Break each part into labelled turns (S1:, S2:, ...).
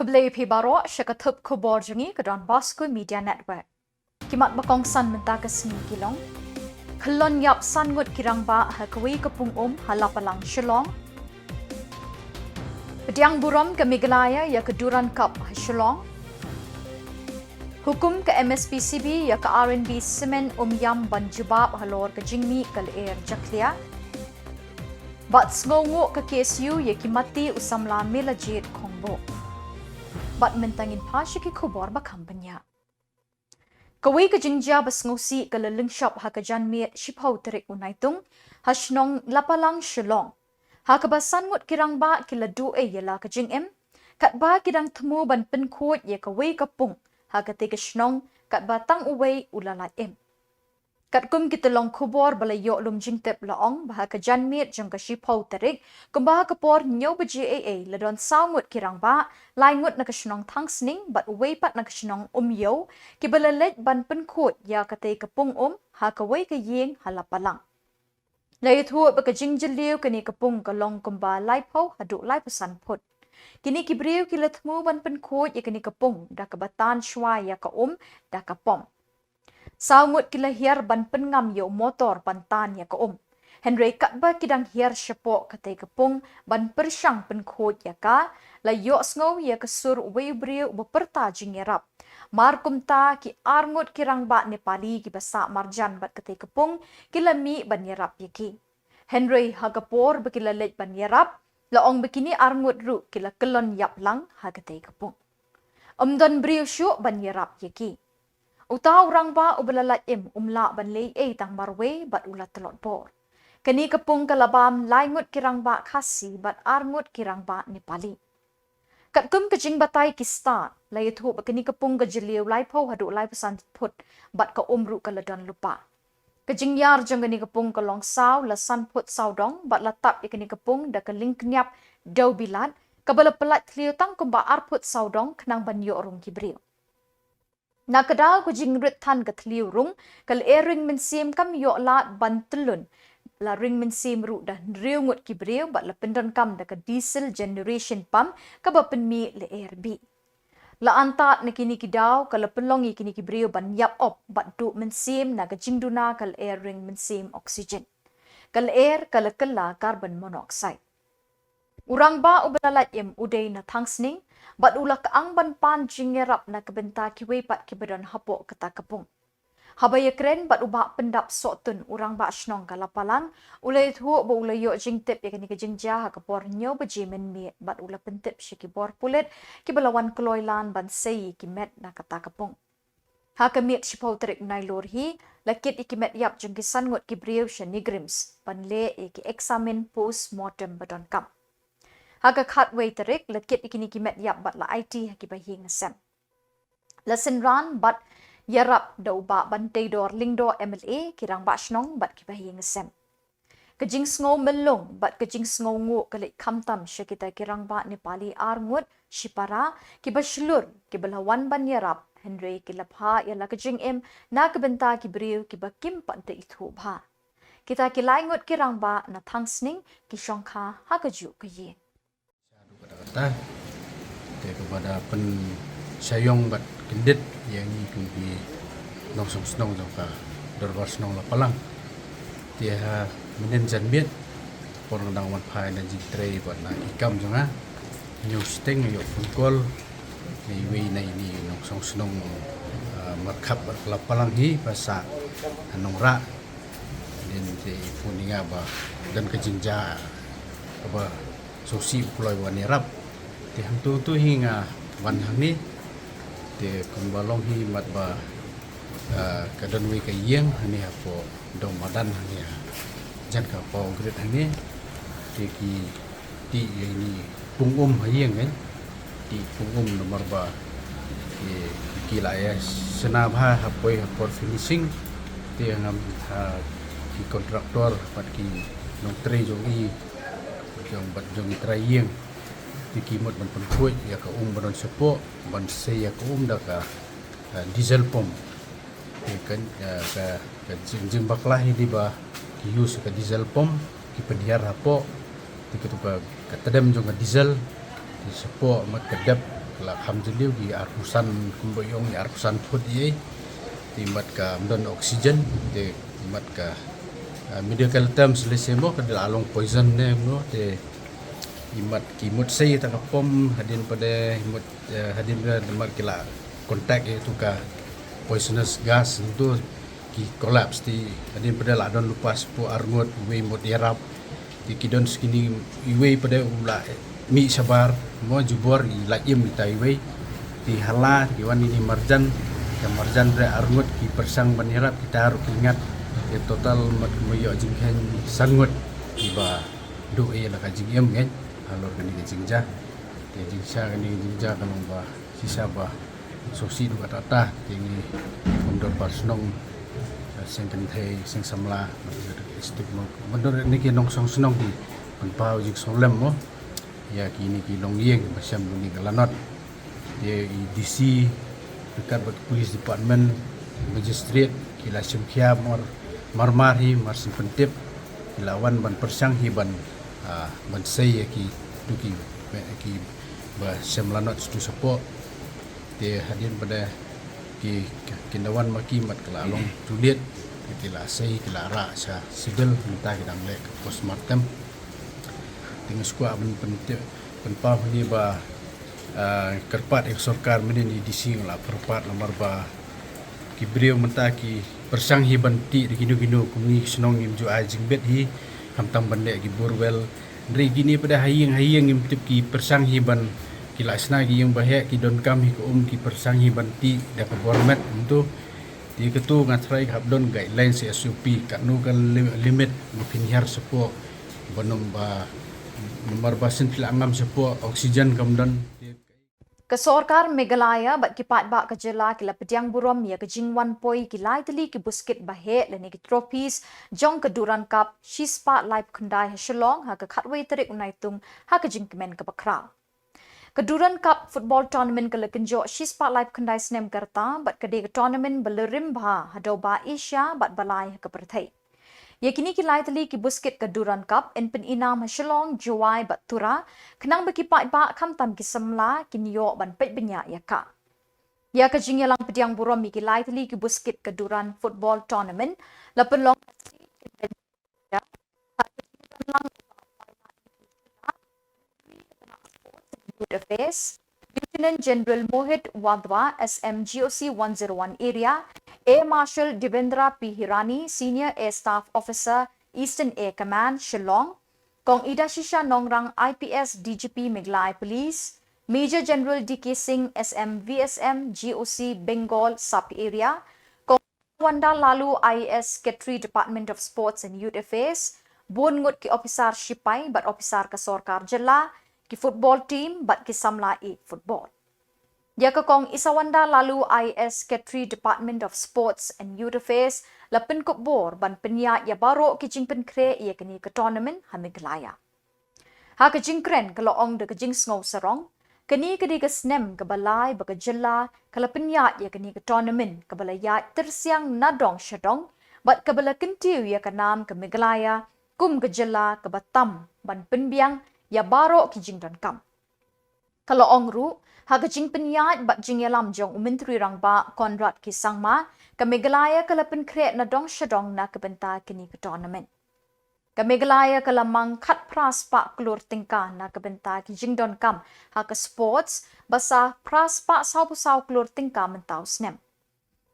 S1: Kublai Pibaro Shakatup Khuborjylla ke Donbosco Media Network. Kimat bakong san mentaga seni kilong. Kelon yap san ngut kirang ba hakwi kepung halapalang Shillong. Pediang buram ke Meghalaya ya ke Durand Cup Shillong. Hukum ke MSPCB ya ke R&B Semen yam ban jubab halor ke jingmi ke air jaklia. Bat sngongo ke KSU ya kimati Samla melajit Khubor. Bat mentangin pasyaki Khubor bakam banyak. Kawai ke jingja basngosi ke leleng shop ha ke janmi shipau terik Naitung hashnong lapalang Shillong. Ha ke basan ngut kirang ba kila du'e yala ke jingem. Kat ba kirang temu ban penkut ya kawai kapung ha ke tiga shnong kat batang uway ulalai em. Kat kum kita long Khubor balayok lum jingtep laong bah ke janmit jang ke shipau terik kumbah ke por nyaw beji ladon saungut kirang ba laingut na kesnong tangsning bat uway pat na kesnong yaw ki balalet ban penkut ya kate kapung ha ke way ke yeng halapalang. Lai thu ba ke jingjeliu kini kapung ke long kumbah lai pau haduk lai pesan put. Kini kibriu ki letmu ban penkut ya kini kapung dah ke batan shwa ya ke dah ke pom. Saungut kila hiar ban pengam yo motor pantan ya ke Henry katba kidang hiar syapok katai kepung ban persyang penkut ya ka la yo sngow ya kesur webriu beperta jingerap. Mar kumta ki arngut kirang ba Nepali ki basa marjan bat katai kepung kila mi ban yerap yaki. Henry hagapor bekila lej ban yerap laong bekini arngut ru kila kelon yap lang hagatai kepung. Don briu syuk ban yerap yaki. Utaw orang ba ubalalat umla ban lei tang marwe bat ulat telot bor. Kani kepung kalabam laingut kirang ba khasi bat arngut kirang ba Nepali. Kat kum kejing batai kista layat hu kani kepung kejeliu lai pau hadu lai pesan put bat ka umru kaladon lupa. Kejing yar jang kani kepung kalong saw la san put saudong bat latap kani kepung da keling kenyap dau bilat kabala pelat kliu tang kumba arput saudong kenang ban yo rung kibriu. Na kedal ku jingrit tan ke tliu rung kal ering mensim kam yo la bantelun la ring mensim ru dah riungut kibriu bat la pendon kam da ke diesel generation pump ka ba penmi le ARB la antat na kini kidaw kala pelongi kini kibriu ban yap op bat du mensim na ke jingduna kal ering mensim oksigen kal air kala kala carbon monoxide. Urang ba ubalalat uday na tangsning bat ulak ang ban pan jingerap na kebenta kiwe pat kibedan hapo kata kepung. Habaya kren bat ubak pendap sotun urang ba shnong kalapalan ulay thu ba ulay yo jingtip ya kani ke jingja ha kapor nyo ba jimen mi bat ula pentip syaki bor pulit kibalawan kloylan ban sei kimet na kata kepung. Ha kemit sipau terik nailor hi lakit ikimet yap jengkisan ngut kibriu shenigrims ban le iki examen postmortem badon kam. Haga khatway terik lakit ikini kimet yap bat la IT hakibahi ngasem. Lesson run bat yarap dauba bantai dor lingdo MLA kirang ba shnong bat kibahi ngasem. Kejing sngow melong bat kejing sngow ngu kalik kamtam syakita kirang ba Nepali arngut shipara kibashlur kibalawan ban yarap Henry kilapha yala kejing na kebenta kibriu kibakim pante ithu bha. Kita kilaingut kirang ba na tangsning kisyongkha hakaju kayin.
S2: Kata kepada pen sayong bat kendit yang itu di nongsong snong jangka dorbar snong la palang dia menen janbiet por ndang wan phai na jitre bat na ikam janga new sting yo pungkol ni wi na ini nongsong snong markap la palang hi basa anongra den te puninga ba dan kejingja apa sosi pulai wanirap ti hantu tu hingga wan hang ni ti kumbalong hi mat ba kadon wi ka yeng hani apo dong madan hani jan ka po grit hani ti ki ti ni pungum hayeng kan ti pungum nomor ba ki la ya senabha hapoi hapor finishing ti ngam ki kontraktor pat ki nong tre jogi jong bat jong trayeng dikimot ban penkuit ya ka banon sepo ban se ya ka da ka diesel pump kan ka jing baklah di ba ki use ka diesel pump ki pendiar hapo diketu ba ka tedem jong ka diesel di sepo mat kedap kelak hamjeliu di arpusan kumboyong di arpusan put ye timat ka mdon oksigen te timat ka medical terms lesemo ka along poison ne no te imat kimut sei ta pom hadin pada imut hadin pada kila kontak itu ka poisonous gas itu ki collapse ti hadin pada la don lupa sepu arngot we mot yarap ti kidon skini iwe pada ula mi sabar mo jubor i laim ta iwe ti hala ki wan ini marjan yang marjan re arngot ki persang ban yarap kita harus ingat ya total mat moyo jinghen sangot iba do e la ka jingem kan alor kani jingja ya jingsa kani jingja kan ba sisa ba sosi du kata tingiundor parsnong sing kenthei sing samla istigma mandor niki nong song snong di panpau jing solem mo ya kini ki long yeng masam ni galanot dia DC dekat bak police department magistrate kila simkhia marmari marsim pentip lawan ban persang hiban ban sei ki duki ki ba semlanot stu support dia hadir pada ki kindawan maki mat kelalong tuliet kila sei kila ra sa sigel minta kita nglek postmortem dengan skua ban pentip penpa ni ba kerpat eksorkar meni di dising la perpat nomor ba ki beliau menta ki persang hiban ti ginu-ginu kumi senong im ju ajing bet hi hamtam bande ki borwell ri gini pada hayeng im tip ki persang hiban ki lasna ki yang bahaya ki don kam hi ko ki persang hiban ti da ka format untuk di ketu ngatrai habdon guidelines SOP kanu kan limit mungkin har sepo bonom ba nomor basin tila angam sepo oksigen kamdan
S1: Kesorkar Meghalaya bat kipat ba ke Jylla kila pediang burom ya ke jingwan poi kilai teli ki buskit bahe leni ki trophies jong ke Durand Cup shispa live kundai Shillong ha ke khatway terik Naitung ha ke jingkemen ke bakra. Ke Durand Cup football tournament ke lekenjo shispa live kundai snem kerta bat ke de tournament belerim ba hadau ba Asia bat balai ke perthai. Yakini kilai teli ki buskit ke Durand Cup en pen inam Shillong Juwai Batura kenang bekipat ba kam tam ki Samla ki Niyo ban pet benya ya ka. Ya ke jingyalang pediang burom mi kilai teli ki buskit ke Durand football tournament la penlong Affairs Lieutenant General Mohit Wadwa SMGOC 101 area Air Marshal Devendra P. Hirani, Senior Air Staff Officer, Eastern Air Command, Shillong, Kong Ida Shisha Nongrang IPS DGP Meghalaya Police, Major General DK Singh SM VSM GOC Bengal Sub Area, Kong Wanda Lalu IAS Secretary Department of Sports and Youth Affairs, Bon Ngut ki Officer Shipai but Officer Kasorkar Jylla, ki Football Team but ki Samla E Football. Ya ke kong Isawanda lalu IS Secretary Department of Sports and Youth Affairs lapin Khubor ban penya ya baro ki jingpen kre ya kini ke tournament ha Meghalaya. Ha ke jingkren ke loong de ke jing sngow sarong kini ke di ke snem ke balai ba ke Jylla ke lapenya ya kini ke tournament ke balaya tersiang nadong syadong bat ke bala kentiu ya ke nam ke Meghalaya kum ke Jylla ke Batam ban penbiang ya baro ki jingdon kam. Kalau ongru ha ke jing penyat bat jing yalam jong menteri rangba Konrad ki sangma ke Meghalaya ke lapen kret na dong syadong na ke benta kini ke tournament. Ke Meghalaya ke lamang khat pras pak klur tingkah na ke benta ki jing don kam ha ke sports basa pras pak sau klur tingkah mentau snem.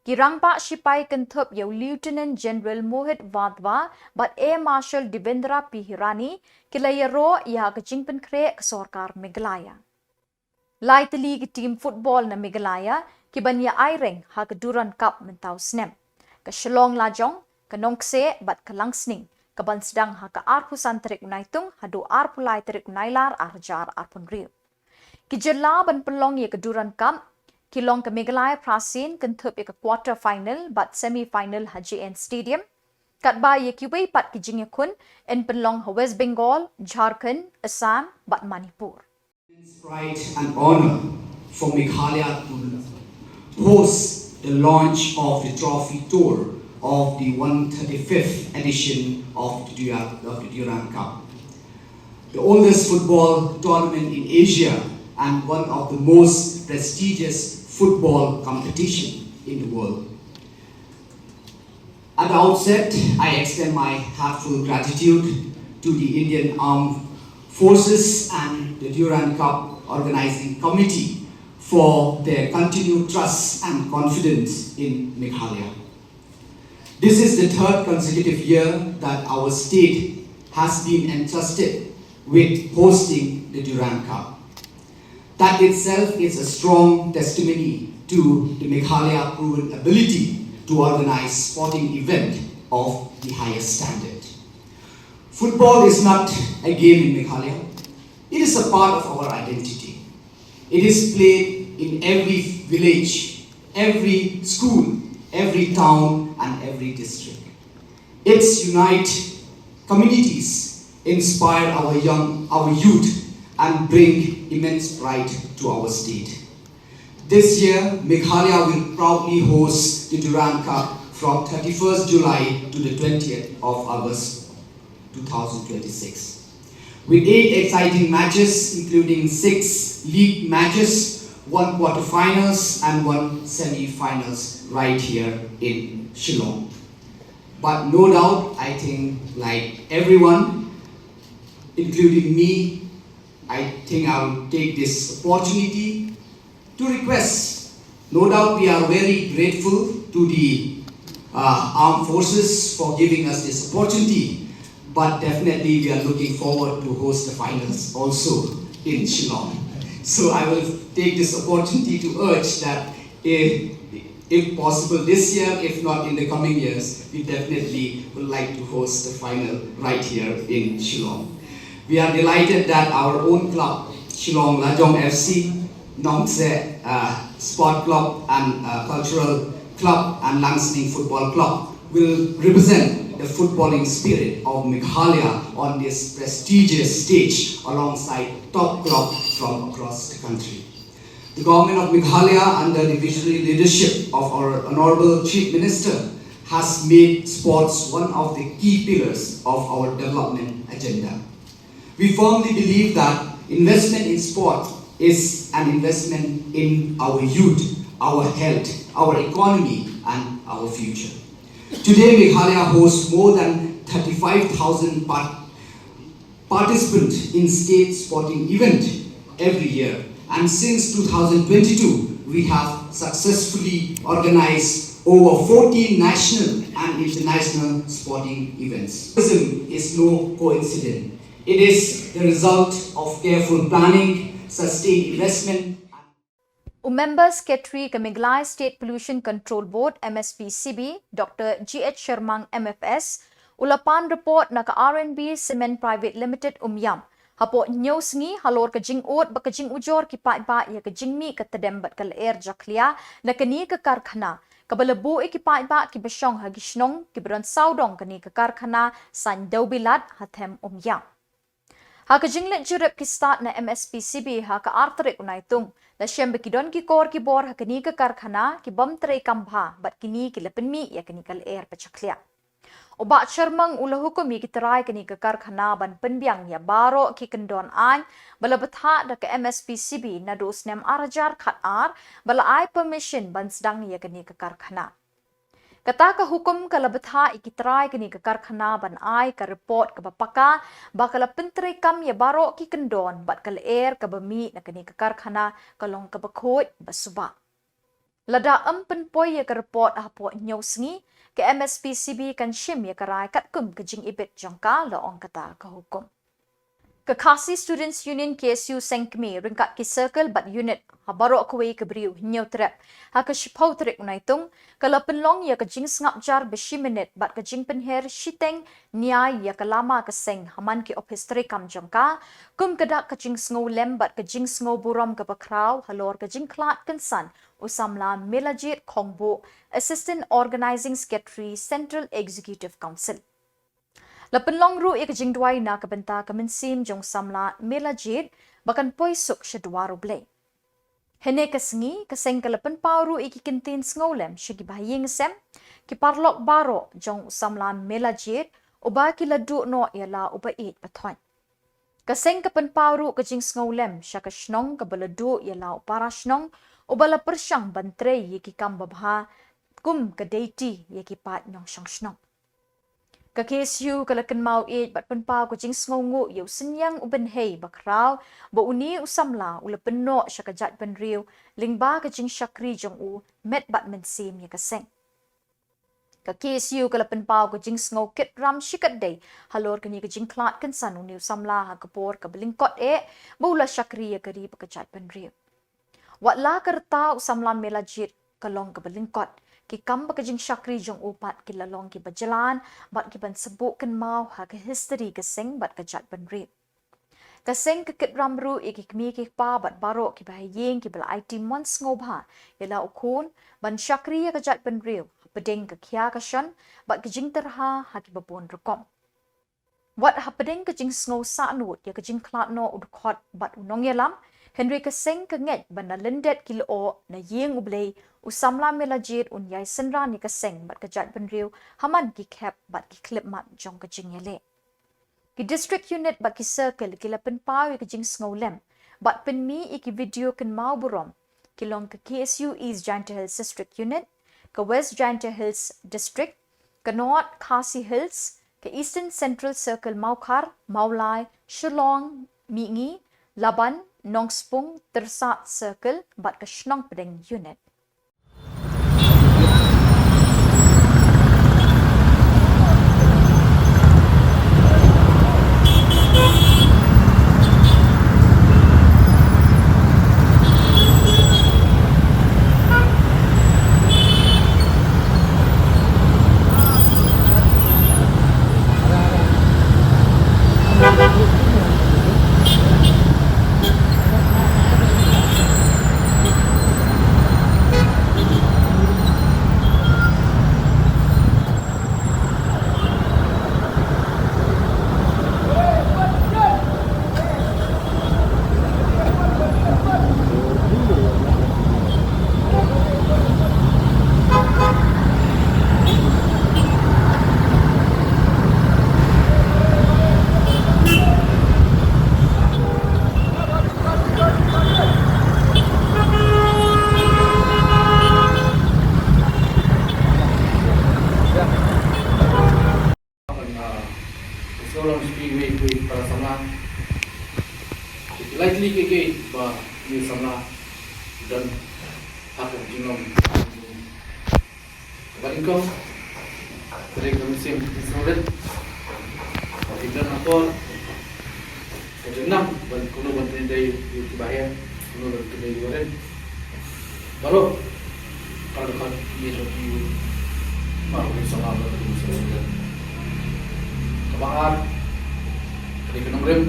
S1: Kirang pak sipai kentup ya Lieutenant General Mohit Wadwa bat Air Marshal Devendra P. Hirani kila ya ro ya ke jing pen kret ke Sorkar Meghalaya. Lai teli ki team football na Meghalaya ki banya aireng ha ke Durand Cup mentau snem. Ke Shillong lajong, ke Nongkse bat ke Langsning, ke ban sedang ha ke arhusan terik Naitung hadu arpulai terik Nailar arjar arpun riu. Ki Jylla ban pelong ye ke Durand Cup, ki long ke Meghalaya prasin kentup ye ke quarter final bat semi final ha JN Stadium. Kat ba ye ki wei pat ki jingye kun en pelong ha West Bengal, Jharkhand, Assam bat Manipur.
S3: It's pride and honor for Meghalaya to host the launch of the trophy tour of the 135th edition of the Durand Cup. The oldest football tournament in Asia and one of the most prestigious football competition in the world. At the outset, I extend my heartfelt gratitude to the Indian Armed Forces and the Durand Cup organizing committee for their continued trust and confidence in Meghalaya. This is the third consecutive year that our state has been entrusted with hosting the Durand Cup. That itself is a strong testimony to the Meghalaya proven ability to organize sporting event of the highest standard. Football is not a game in Meghalaya. It is a part of our identity. It is played in every village, every school, every town and every district. It unites communities, inspire our youth and bring immense pride to our state. This year, Meghalaya will proudly host the Durand Cup from 31st July to the 20th of August 2026. With 8 exciting matches, including 6 league matches, 1 quarterfinals and 1 semi-finals right here in Shillong. But no doubt, I think like everyone, including me, I think I will take this opportunity to request. No doubt we are very grateful to the armed forces for giving us this opportunity, but definitely we are looking forward to host the finals also in Shillong. So I will take this opportunity to urge that if possible this year, if not in the coming years, we definitely would like to host the final right here in Shillong. We are delighted that our own club, Shillong Lajong FC, Nongse Sport Club and Cultural Club and Langsning Football Club will represent the footballing spirit of Meghalaya on this prestigious stage alongside top clubs from across the country. The government of Meghalaya, under the visionary leadership of our Honorable Chief Minister, has made sports one of the key pillars of our development agenda. We firmly believe that investment in sport is an investment in our youth, our health, our economy, and our future. Today, Meghalaya hosts more than 35,000 participants in state sporting events every year. And since 2022, we have successfully organized over 14 national and international sporting events. Tourism is no coincidence. It is the result of careful planning, sustained investment.
S1: Member Secretary ke Meghalaya State Pollution Control Board MSPCB Dr. GH Sharmang MFS ulapan report na ka R&B Cement Private Limited Yam hapo news ngi halor ka jingot ba ka jing ujor ki pa ya ka jingmi ka tedembat ka air jaklia na kani ka karkhana kabalabu ki pa ki besong hagishnong ki bron saudong kani ka karkhana san daubilat hathem Yam. Ha ka jinglet jurep ki start na MSPCB ha ka artrik Naitung na siyembe ki don ki kor ki bor ha kani ka karkhana ki bam tre kambha bat kini ki lepenmi ya kani kal air pachaklia. Oba Sharmang ula hukum ki terai kani ka karkhana ban penbiang ya baro ki kendon an bala betha da ka MSPCB na dos nem arajar khat ar bala ai permission ban sedang ya kani ka karkhana. Kata ka hukum kala betha ikitrai kani ka karkhana ban ai ka report ka bapaka bakala pentre kam ya baro ki kendon bat kala air ka bami na kani ka karkhana kalong ka bakhoi basuba. Lada penpoy ya ka report hapo nyosngi ke MSPCB kan shim ya karai kat kum ka jing ibit jangka laong kata ka hukum. Ka Khasi Students Union KSU Sengkmi ringkat ki circle bat unit habaro kuwi ke briu nyaw trap ha ka shipau trek Naitung kala penlong ya ka jing ngap jar beshi minute bat ka jing penher shiteng niai ya ka lama ka seng haman ki office tre kam jangka kum kadak ka jing sngo lem bat ka jing sngo buram ka bakraw halor ka jing klat kansan Samla Melajit Khongbo Assistant Organizing Secretary Central Executive Council. Lapenlong ru ik jingdwai na kabenta kaminsim jong Samla Melajit bakan poisuk shadwaru blay. Hene kasengi kaseng kalapen pauru ikikintin sngolem shigi bahaying sem ki parlok baro jong Samla Melajit uba ki ladu no yala uba it pathoin. Kaseng ka penparu ka jing snowlem sya ka shnong ka baladu ya lau para shnong o bala persyang bantre ye ki kam babha kum ka deiti ye ki pat nyong syang shnong. Ka KSU kalakan mau bat penpau ka jing sngongu ye usinyang uben hei bakrau ba uni usamla ula penno sya ka jat benriu lingba ka jing syakri jong u met bat mensim ye kaseng. Ka KSU kala penpau ka jing sngo kit ram shikat day halor ka ni ka jing klat kan sanu ni Samla ha Khubor ka belingkot bula syakri ya kari pakajat penriu. Wat la kerta Samla melajit kalong ka belingkot ki kam ka jing syakri jong upat ki lalong ki bajalan bat ki ban sebuk kan mau ha ka history ka seng bat kajat penriu. Kaseng kekit ramru iki kmi ki pa bat baro ki bahayeng ki bala IT mon ngobha yala ukun ban syakri ya kajat penriu pedeng ke kia kashan bat kejing terha haki babon rekom. Wat ha pedeng kejing sngo sa nut ya kejing klat no udkot bat unong yalam Henry kaseng kenget bana lendet kilo na yeng ublay usamla melajit unyay senra ni kaseng bat kajat benriu haman ki kep bat ki klip mat jong kejing yale. Ki district unit bat ki circle ki lapen pau ya kejing sngo lem bat penmi iki video ken mau burom kilong ke KSU East Giant Hills District Unit ke West Giant Hills District, ke North Khasi Hills, ke Eastern Central Circle Maukar, Maulai, Shillong, Mingi, Laban, Nongspung, Tersat Circle, bat ke Shnong Pedeng Unit.
S2: para Samla likely ke ba ni Samla dan aku jinom baringkong dari komisim Israel dan akor kejenam dan kuno bantuin dari bahaya kuno dari luaran baru kalau kan dia lebih baru Samla dari Israel kabar dari kenongrim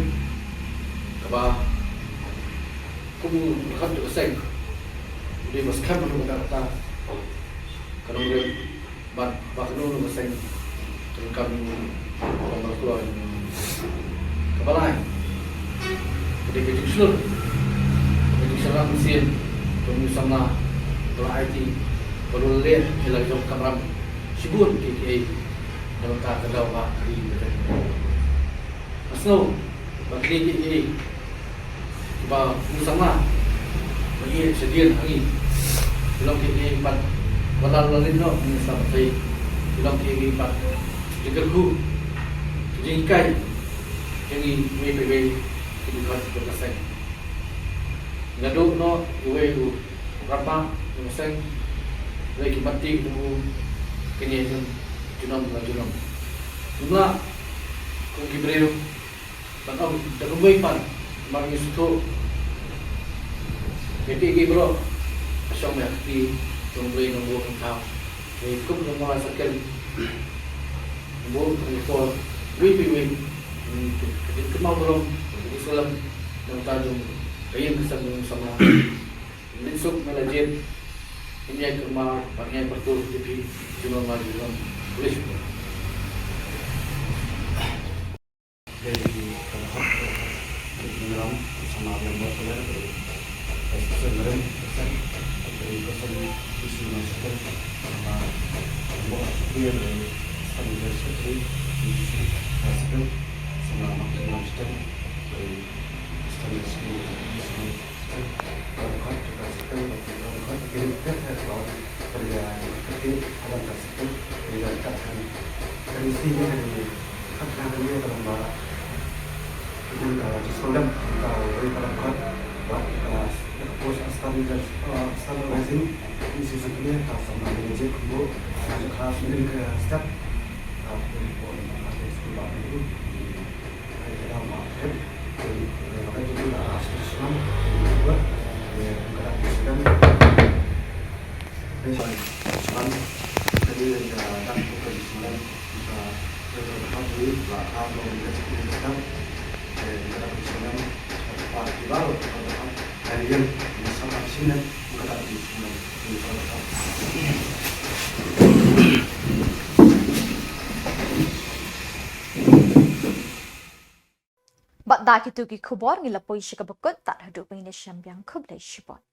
S2: kabar kubu dekat juga seng dia masih belum kata kenongrim ban bakno lu seng terkam orang keluar kabar lain jadi kecil seluruh serang mesin Samla kalau IT baru lihat hilang jauh kamera sibuk KKA dalam tak ada apa hari Asno bakli ini ba Samla bagi sedian hari belum KKA empat walau lain no sampai belum KKA empat dikerku jingkai jadi WPW itu kan berkesan ngadu no itu berapa persen lagi mati itu kini junam jumlah kung gibrero panong dagumay pan marang isuto kiti gibro asyong yakti tungguy ng buong tao may kum ng mga sakil ng buong ito wipi katit kumawurong isulam ng tadong kayin kasang ng sama linsok malajit ini kurma pangyay pertul jadi junam junam pulis dari tahap dalam sama yang berkaitan dengan kesehatan dari kesehatan isu masyarakat sama buat dia dari standar seperti isu masyarakat sama masyarakat
S1: Bat da ki tu ki khubor ngila poi shika bakut tat hadu pang ni syambyang khublai shibot.